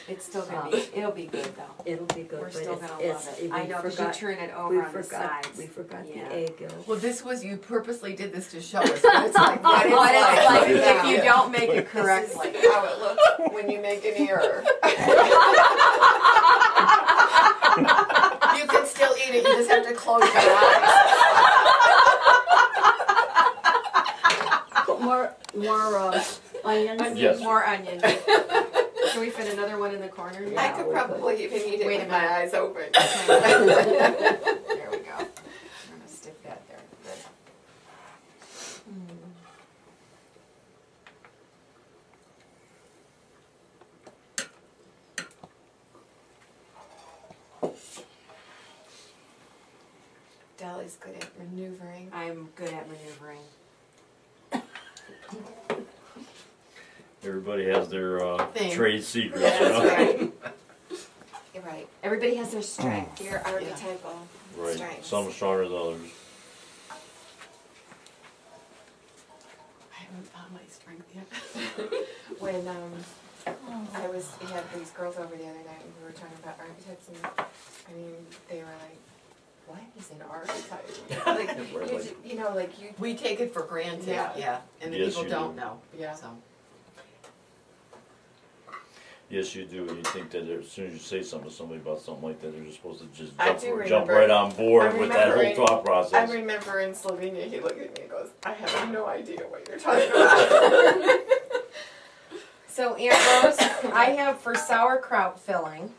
It's still gonna be, it'll be good though. it'll be good, We're but still it's, gonna it's, love we it. I know, because you forgot, turn it we over on the forgot, sides. we forgot Yeah. the egg yolk. Well, this was, you purposely did this to show us what it's like. What it's What it's like Yeah. if you don't make it This correctly. is how it looks when you make an error. You can still eat it, you just have to close your eyes. Put more onions. Yes. More onions. Can we fit another one in the corner? Yeah. I could probably even eat it Wait a with my minute. eyes open. There we go. I'm gonna stick that there. Good. Dolly's good at maneuvering. I'm good at maneuvering. Everybody has their Thing. trade secrets, Yeah, you know? that's right. You're right. Everybody has their strength. Your archetypal Right. strengths. Some stronger than others. I haven't found my strength yet. When we had these girls over the other night and we were talking about archetypes, and I mean, they were like, what is an archetype? Like, you know, like you. We take it for granted, Yeah. yeah, and the Yes, people you don't do. know, Yeah. so. Yes, you do. You think that as soon as you say something to somebody about something like that, they're just supposed to just I jump, do jump remember- right on board I'm with that whole remembering- thought process. I remember in Slovenia, he looked at me and goes, I have no idea what you're talking about. So Aunt Rose, I have for sauerkraut filling,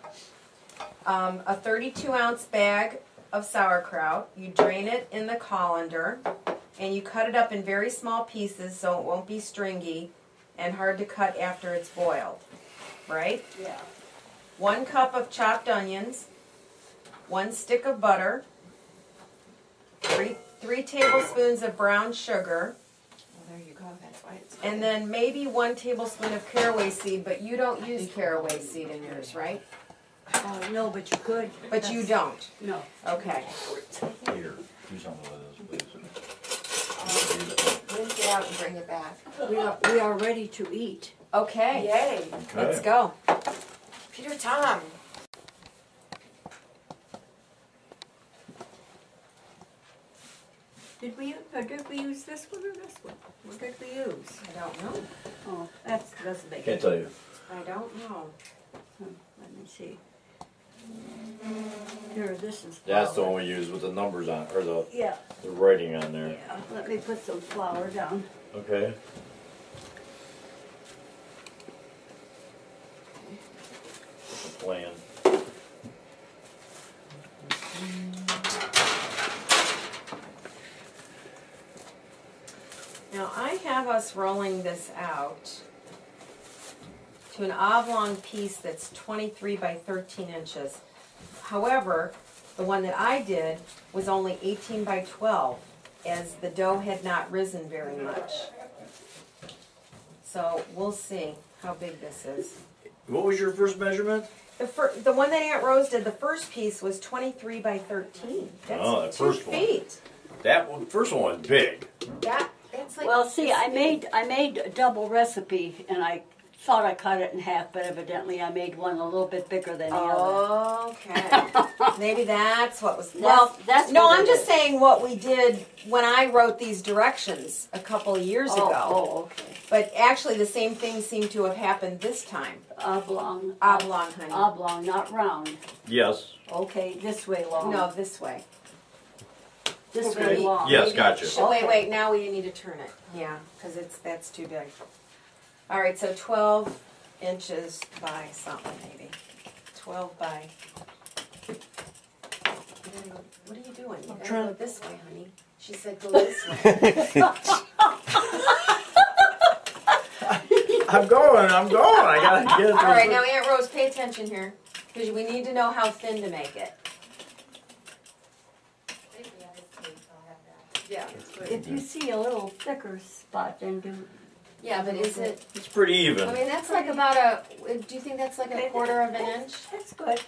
a 32-ounce bag of sauerkraut. You drain it in the colander, and you cut it up in very small pieces so it won't be stringy and hard to cut after it's boiled, right? Yeah. 1 cup of chopped onions, 1 stick of butter, 3 tablespoons of brown sugar, Well, there you go. That's why it's. and then maybe 1 tablespoon of caraway seed, but you don't use caraway seed in yours, right? No, but you could. But you don't. No. Okay. Here, do something with this, please. Rinse it out and bring it back. We are ready to eat. Okay. Yay. Let's go. Peter Tom. Did we use this one or this one? What did we use? I don't know. Oh, that doesn't make Can't it. tell you. I don't know. Let me see. Here, this is. That's the flour. one we use with the numbers on, or the Yeah, writing on there. yeah. Let me put some flour down. Okay. What's the plan? Now I have us rolling this out to an oblong piece that's 23 by 13 inches. However, the one that I did was only 18 by 12, as the dough had not risen very much. So we'll see how big this is. What was your first measurement? The one that Aunt Rose did, the first piece was 23 by 13. That's Oh, that 2 first one. feet. That one, first one was big. That's like. Well, see, I made a double recipe, and I thought I cut it in half, but evidently I made one a little bit bigger than the other. Okay. Maybe that's what was. Well, that's no, what I'm it just is. saying what we did when I wrote these directions a couple of years ago. Oh, okay. But actually, the same thing seemed to have happened this time. Oblong. Oblong, honey. Oblong, not round. Yes. Okay, this way long. No, this way. This Okay. way long. Yes, gotcha. Oh, Okay. wait. Now we need to turn it. Yeah, because that's too big. All right, so 12 inches by something, maybe. 12 by. What are you doing? You gotta go this way, honey. She said go this way. I'm going. I gotta get it. All right, now Aunt Rose, pay attention here, because we need to know how thin to make it. Yeah, it's good. If you see a little thicker spot, then do. Yeah, but is it? It's pretty even. I mean, that's like about a. Do you think that's like a quarter of an inch? That's good.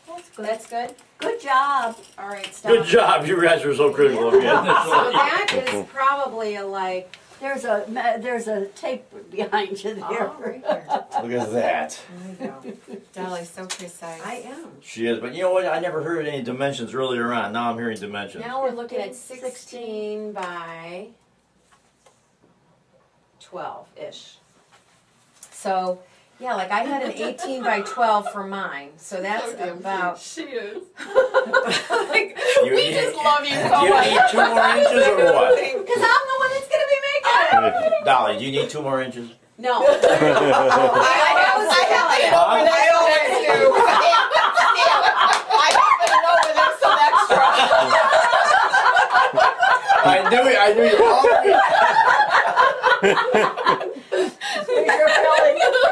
That's good. That's good. Good job. All right, stop. Good job. You guys were so critical of me. So that is probably a like. There's a tape behind you there. Oh, right there. Look at that. There you go. Dolly's so precise. I am. She is, but you know what? I never heard any dimensions earlier on. Now I'm hearing dimensions. Now we're looking at 16. 16 by 12-ish. So, yeah, like I had an 18 by 12 for mine. So that's So damn about. She is. You We need- just love you Do so you much. need 2 more inches or what? Because I'm the one that's going to be making it. Dolly, do you need 2 more inches? No. I always do. I happen to know when there's some extra. I knew you were hungry.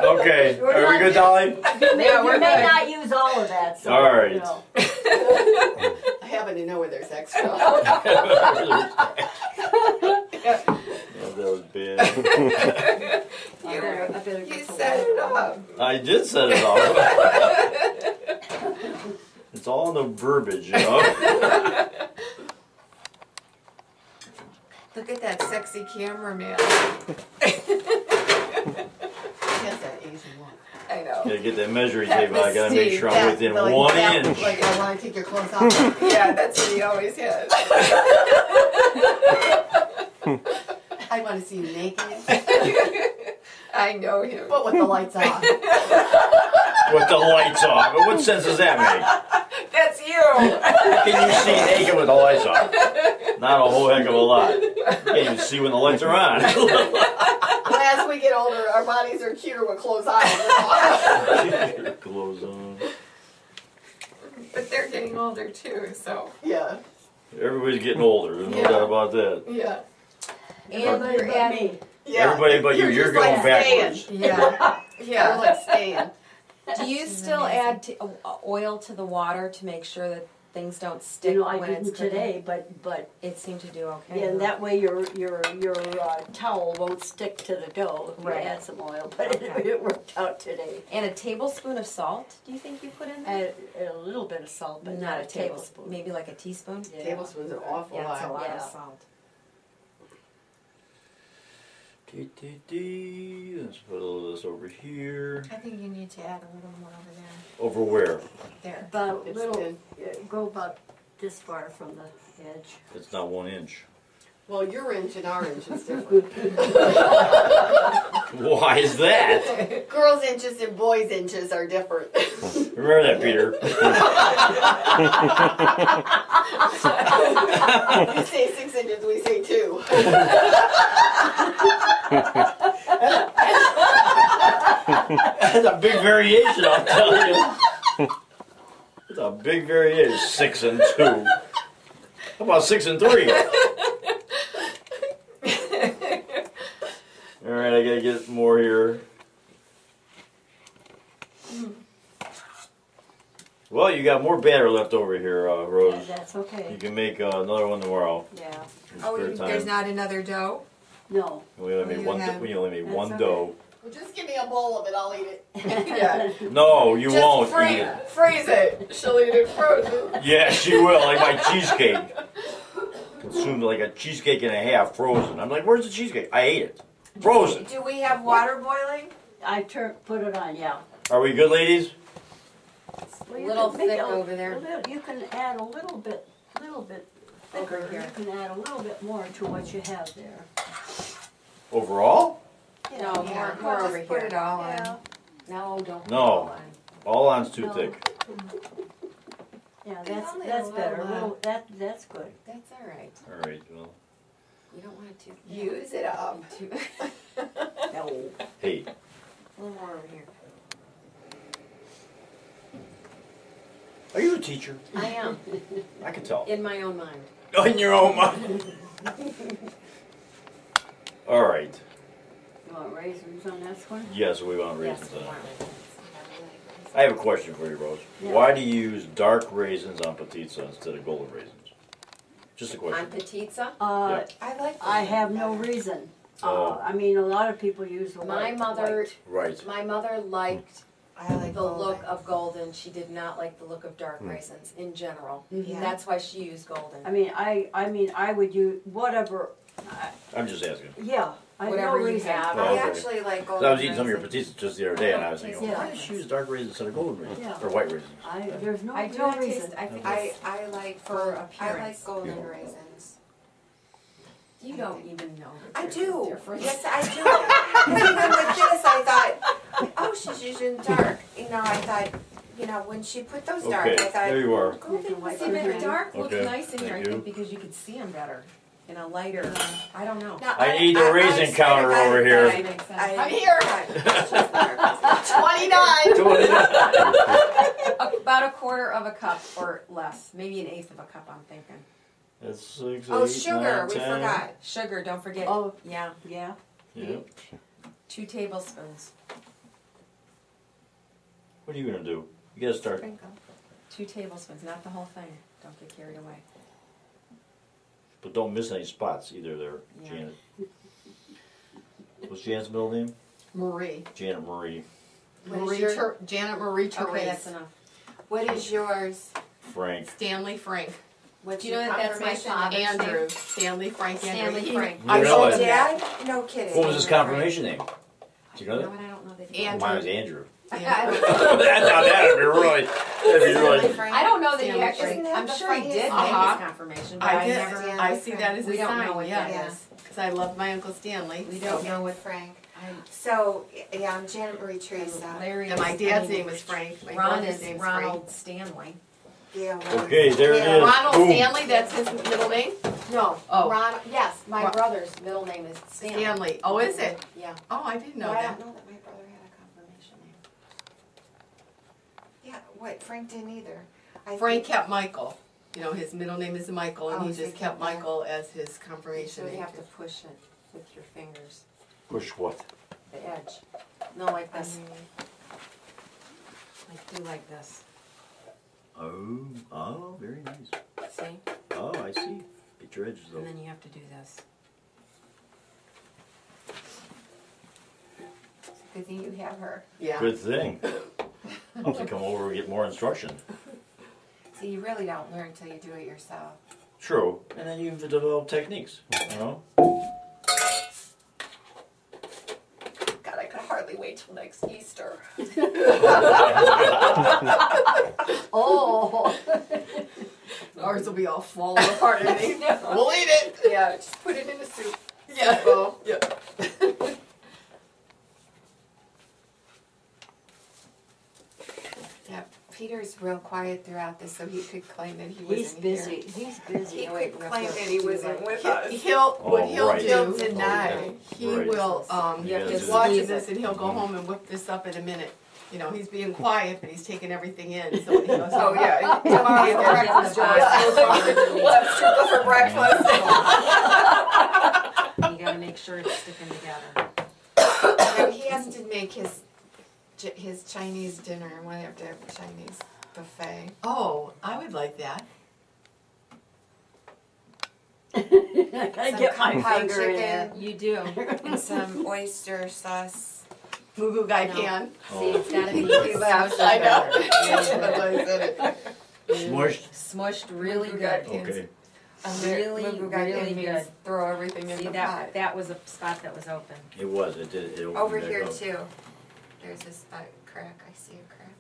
Okay, are we good, Dolly? Yeah, we're You may good. not use all of that. So, All right. you know. I happen to know where there's extra. Yeah, that was bad. Here, a better You get to set it up. I did set it up. It's all in the verbiage, you know? Look at that sexy cameraman. He has that easy one. I know. Gotta get that measuring That tape out. I gotta make mystique, sure I'm that, within Like 1 that, inch. Like I want to take your clothes off. Yeah, that's what he always has. I want to see you naked, I know him. but with the lights on. With the lights off. But what sense does that make? That's you. Can you see naked with the lights off? Not a whole heck of a lot. You can't even see when the lights are on. Well, as we get older, our bodies are cuter with clothes on. Your clothes on. But they're getting older too, so. Yeah, Everybody's getting older. There's no Yeah. doubt about that. yeah. And Everybody you're but adding, me. Yeah. Everybody but you, you're just going like backwards. Staying. Yeah. You're Yeah. like staying. do you still add oil to the water to make sure that things don't stick You know, I when it's didn't cooking? today, but It seemed to do okay. yeah, and that way your towel won't stick to the dough. If Right. You add some oil, but Okay. it worked out today. And a tablespoon of salt, do you think you put in there? Add a little bit of salt, but Not a tablespoon. Maybe like a teaspoon? Yeah. Tablespoons are awful Yeah, it's a lot. lot Yeah. of salt. Let's put a little of this over here. I think you need to add a little more over there. Over where? There. About It's little, thin. go about this far from the edge. It's not 1 inch. Well, your inch and our inch is different. Why is that? Girls' inches and boys' inches are different. Remember that, Peter. You say 6 inches, we say 2. That's a big variation, I'll tell you. It's a big variation. 6 and 2. How about 6 and 3? Alright, I gotta get more here. Well, you got more batter left over here, Rose. That's You okay. can make another one tomorrow. Yeah. in Oh, spare there's time. not another dough? No. We only What made do you one. have? We only made That's one okay. dough. Well, just give me a bowl of it, I'll eat it. Yeah. No, you Just won't eat it. freeze it. She'll eat it frozen. Yeah, she will. Like my cheesecake. Consumed like a cheesecake and a half frozen. I'm like, where's the cheesecake? I ate it. Frozen. Do we have water boiling? Put it on, yeah. Are we good, ladies? Well, Little can make thick it over there. You can add a little bit Thicker here. You can add a little bit more to what you have there. Overall? No, Yeah, more we'll over just put here. it all Yeah. in. No, don't put it No. all on. All on's too No. thick. Yeah, It's that's only a better. little, That's good. That's all right. All right. Well, You don't want it too. Use it up. Too. No. hey, A little more over here. are you a teacher? I am, I can tell. in my own mind. In your own mind. All right. You want raisins on this one? Yes, we want Yes, raisins we on want it. raisins. I have a question for you, Rose. Yeah. Why do you use dark raisins on pizza instead of golden raisins? Just a On question. pizza, Uh, I like. I have no better. reason. Oh. I mean, a lot of people use the my white. mother, Right. my mother liked I like the look golden. of golden. She did not like the look of dark raisins in general. Yeah. That's why she used golden. I mean, I would use whatever. I'm just asking. Yeah, I have no Whatever you reason. have. Oh, I okay. actually like 'Cause golden. I was eating some of your raisins. pizzas just the other day, and I was thinking, Yeah. why does she use dark raisins instead of golden raisins Yeah. or white raisins? There's no, I do no not reason. taste. I think I like For I appearance. like golden Yeah. raisins. you don't even know. that I there's a do. difference. Yes, I do. 'Cause even with this, I thought, oh, she's using dark. You know, I thought, you know, when she put those dark, Okay, I thought, there you are. golden was See, but even. dark looks Okay, nice in here, I thank you. think, because you could see them better in a lighter. I don't know. No, I need the raisin said counter I- over here. That makes sense. I'm here. I- 29. About a quarter of a cup or less, maybe an eighth of a cup. I'm thinking. That's 6, Oh, 8, sugar, 9, we 10. forgot. Sugar, don't forget. Oh. Yeah, Yeah. Yep. 2 tablespoons. What are you gonna do? You gotta start. Sprinkle. 2 tablespoons, not the whole thing. Don't get carried away. But don't miss any spots either there, Yeah. Janet. What's Janet's middle name? Marie. Janet Marie, What is your- Janet Marie Okay, Therese. that's enough. What is yours? Frank. Stanley Frank. What's Do you know your that that's my confirmation father's name? Andrew. Stanley Frank Andrew. Stanley Frank. I Really? told him Dad? No kidding. What was his confirmation name? Do you know No, that? but I don't know that. Andrew. Mine was Andrew. Yeah. That'd be really, I don't know that he Stanley actually, Frank. I'm sure he did make his Uh-huh. confirmation, but I I did. never, I see that as we a don't know sign, what yeah. that is. Because I love my Uncle Stanley. We so- don't know what, Frank. I, So, yeah, I'm Janet Marie Teresa. Larry And is, my I dad's mean, name is Frank. My Ron brother's is name's Ronald Stanley. Yeah, Okay, there it is. Ronald Boom. Stanley, that's his middle name? No, Oh. Ron, yes, my Ron- brother's middle name is Stanley. Stanley. Oh, is it? Yeah. Oh, I didn't know No, I that. don't know that my brother had a confirmation name. Yeah, what, Frank didn't either. I Frank think- kept Michael. You know, his middle name is Michael, and Oh, he so just he kept kept that. Michael as his So confirmation you name. have to push it with your fingers, Push what? the edge. No, like this, like do like this, Oh, very nice. see? Oh, I see. Get your edges though. And then you have to do this. Good thing you have her. Yeah. Good thing. I'll have to come over and get more instruction. See, you really don't learn until you do it yourself. True. And then you've developed techniques, you know? God, I could hardly wait till next Easter. Oh, Ours will be all falling apart. Everything. We'll eat it. Yeah, just put it in a soup. Yeah. bowl. Yeah. Yeah, Peter's real quiet throughout this, so he could claim that he he's wasn't busy, here. he's busy. He Oh, wait, could we have claim to that he do wasn't that. with us. He'll what Oh, he'll right. do. He'll deny. He Right. will. You gotta He's do watching this. this, and he'll go home and whip this up in a minute. You know, he's being quiet, but he's taking everything in. So when he goes Oh, home, yeah. tomorrow Yeah, for yeah, breakfast, yeah. Joyce. We'll have Struklji for breakfast. You gotta make sure it's sticking together. No, he has to make his Chinese dinner, and we have to have a Chinese buffet. Oh, I would like that. I gotta Some get my kung pao finger in there. chicken You do. and some oyster sauce. Moo Goo Gai No. Pan. See, it's gotta be He laughs. smushed I know. together. That's why I said it. Smushed? Smushed really Moo Goo Gai good. Pans. Okay. Really, really means good. throw everything in See, the that, pot. that was a spot that was open. It was. It did. It opened Over back here up. too. There's a spot crack. I see a crack.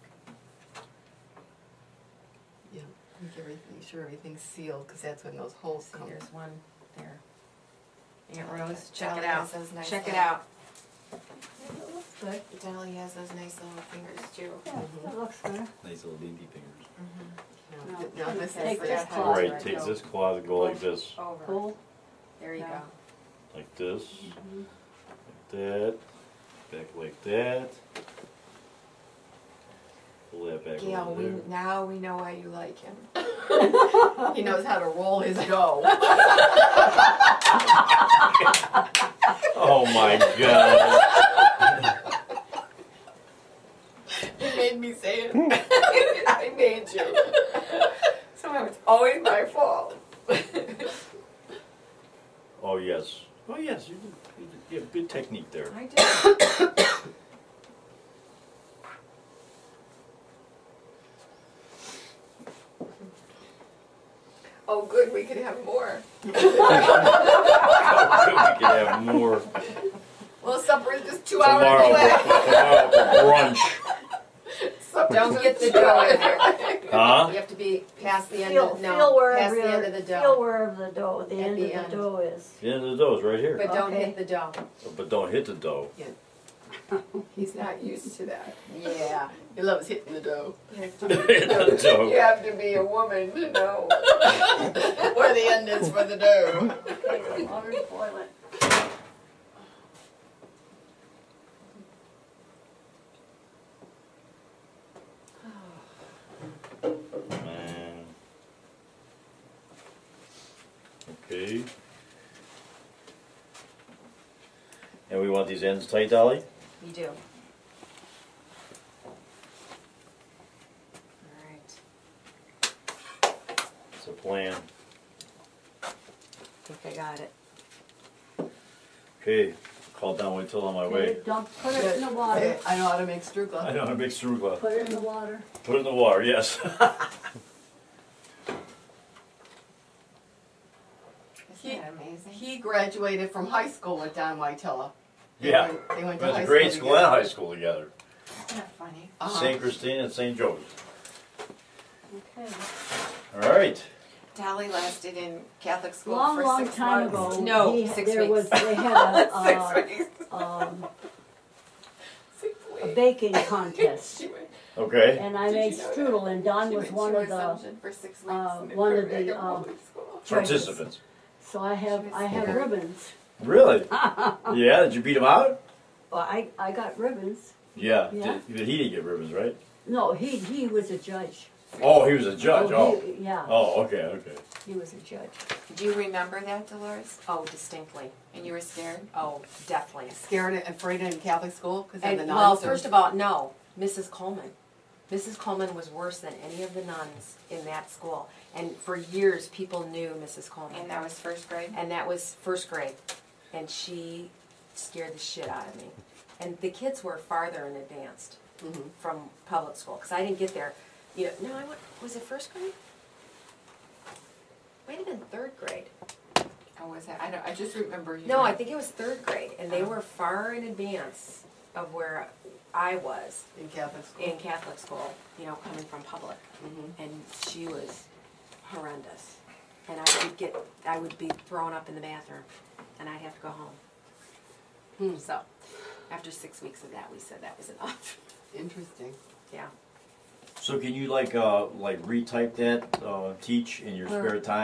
Yeah, make sure everything's sealed, because that's when those holes See, come. there's one there. Aunt Rose, Dolly check it has out. those nice Check it little- out. Good. Dolly has those nice little fingers too. Yeah, that looks good. Nice little dinky fingers. Now this Take is this the- cloth. Right, take this cloth and go like this. Over. Pull. There you Yeah. go. Like this. Like that. Back like that. Pull that back Gail, over there. now we know why you like him. He knows how to roll his dough. Oh my god. He made me say it. I made you. Somehow it's always my fault. Oh yes. Oh yes, you have good technique there. I did. Oh, good, we could have more. We could have more Well, supper is just 2 tomorrow, hours away. tomorrow for brunch. Don't get the dough in there. Huh? You have to be past the end Feel, of, feel no, wherever past the end of the feel dough. wherever the dough, the At end the of end. the dough is. The end of the dough is right here. But don't Okay. hit the dough. But don't hit the dough. He's not used to that. Yeah, he loves hitting the dough. You have to Hit be, the dough. you have to be a woman to know. Where the end is for the dough. Okay, water's boiling. Man. Okay. And we want these ends tight, Dolly? You do. Alright. It's a plan. I think I got it. Okay, Call down, wait till on my Okay, way. dump, put it in the water. I know how to make I strugla. know how to make strugla. Put it in the water. Put it in the water, yes. He- that amazing? He graduated from high school with Don Whitella. Yeah. They went to Went high to grade school school and together. high school together. Isn't that funny? St. Christine and St. Joseph. Okay. All right. Dolly lasted in Catholic school Long, for long 6 time months. ago. No, he- 6 there weeks. was, they had a, 6 weeks. a baking contest. Okay. And I made strudel, and Don was one of the for 6 weeks. one of the judges. Participants. So I have Okay. ribbons. Really? Yeah, did you beat him out? Well, I got ribbons. Yeah. Yeah. But he didn't get ribbons, right? No, he was a judge. Oh, he was a judge. Oh. Yeah, Oh, okay, okay. he was a judge. Do you remember that, Dolores? Oh, distinctly. And you were scared? Oh, definitely. Scared and afraid in Catholic school because of And, the well, nuns. first of all, no, Mrs. Coleman. Mrs. Coleman was worse than any of the nuns in that school. And for years, people knew Mrs. Coleman. And that was 1st grade? And that was 1st grade. And she scared the shit out of me. And the kids were farther and advanced from public school, because I didn't get there. You know, no, I went, was it 1st grade? Might have been 3rd grade. Oh, was it? I just remember you. No, I think it was 3rd grade, and they were far in advance of where I was in Catholic school. in Catholic school, you know, coming from public. Mhm. And she was horrendous. And I would be thrown up in the bathroom, and I'd have to go home. So, after 6 weeks of that, we said that was enough. Interesting. Yeah. So can you like retype that, teach in your spare time?